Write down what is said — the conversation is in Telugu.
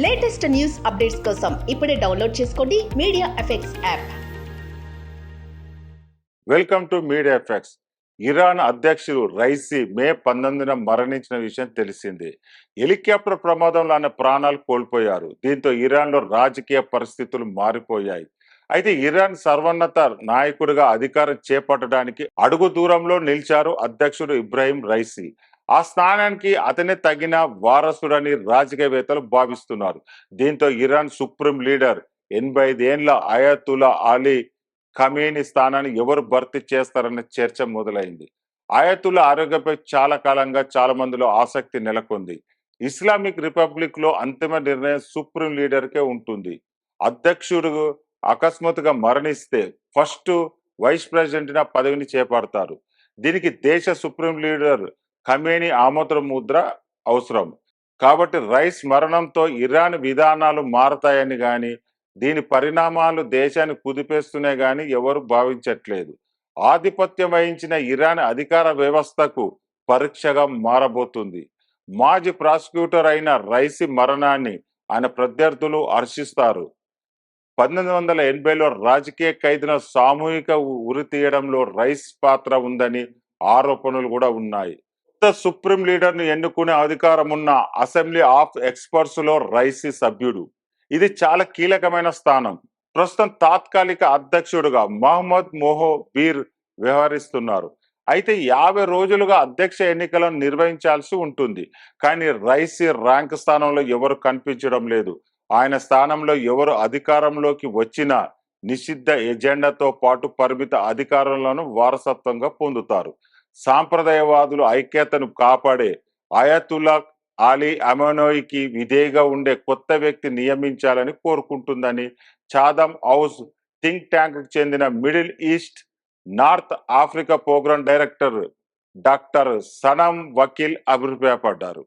లేటెస్ట్ న్యూస్ అప్డేట్స్ కోసం ఇప్పుడే డౌన్లోడ్ చేసుకోండి media effects app. Welcome to media effects. Iran అధ్యక్షుడు రైసీ మే 19న మరణించిన విషయం తెలిసింది. హెలికాప్టర్ ప్రమాదంలో ఆయన ప్రాణాలు కోల్పోయారు. దీంతో ఇరాన్లో రాజకీయ పరిస్థితులు మారిపోయాయి. అయితే ఇరాన్ సర్వోన్నత నాయకుడిగా అధికారం చేపట్టడానికి అడుగు దూరంలో నిలిచారు అధ్యక్షుడు ఇబ్రాహీం రైసీ. ఆ స్థానానికి అతనే తగిన వారసుడని రాజకీయవేత్తలు భావిస్తున్నారు. దీంతో ఇరాన్ సుప్రీం లీడర్ 85 ఏండ్ల అయతుల్లా అలీ ఖమేనీ స్థానాన్ని ఎవరు భర్తీ చేస్తారన్న చర్చ మొదలైంది. అయతుల్లా ఆరోగ్యంపై చాలా కాలంగా చాలా మందిలో ఆసక్తి నెలకొంది. ఇస్లామిక్ రిపబ్లిక్ లో అంతిమ నిర్ణయం సుప్రీం లీడర్కే ఉంటుంది. అధ్యక్షుడు అకస్మాత్తుగా మరణిస్తే ఫస్ట్ వైస్ ప్రెసిడెంట్ పదవిని చేపడతారు. దీనికి దేశ సుప్రీం లీడర్ ఖమేనీ ఆమోద ముద్ర అవసరం. కాబట్టి రైస్ మరణంతో ఇరాన్ విధానాలు మారతాయని గాని దీని పరిణామాలు దేశాన్ని కుదిపేస్తున్నాయి గాని ఎవరు భావించట్లేదు. ఆధిపత్యం వహించిన ఇరాన్ అధికార వ్యవస్థకు పరీక్షగా మారబోతుంది. మాజీ ప్రాసిక్యూటర్ అయిన రైసీ మరణాన్ని ఆయన ప్రత్యర్థులు హర్షిస్తారు. 1980లో రాజకీయ ఖైదీల సామూహిక ఉరి తీయడంలో రైస్ పాత్ర ఉందని ఆరోపణలు కూడా ఉన్నాయి. కొత్త సుప్రీం లీడర్ ను ఎన్నుకునే అధికారం ఉన్న అసెంబ్లీ ఆఫ్ ఎక్స్పర్ట్స్ లో రైసీ సభ్యుడు. ఇది చాలా కీలకమైన స్థానం. ప్రస్తుతం తాత్కాలిక అధ్యక్షుడుగా మహమ్మద్ మొహబీర్ వ్యవహరిస్తున్నారు. అయితే 50 రోజులుగా అధ్యక్ష ఎన్నికలను నిర్వహించాల్సి ఉంటుంది. కానీ రైసీ ర్యాంక్ స్థానంలో ఎవరు కనిపించడం లేదు. ఆయన స్థానంలో ఎవరు అధికారంలోకి వచ్చినా నిషిద్ధ ఎజెండాతో పాటు పరిమిత అధికారాలను వారసత్వంగా పొందుతారు. సాంప్రదాయవాదులు ఐక్యతను కాపాడే అయతుల్లా అలీ ఖమేనీకి విధేయగా ఉండే కొత్త వ్యక్తి నియమించాలని కోరుకుంటుందని చాథమ్ హౌస్ థింక్ ట్యాంక్ కు చెందిన Middle East North Africa programme director doctor Sanam Vakil అభిప్రాయపడ్డారు.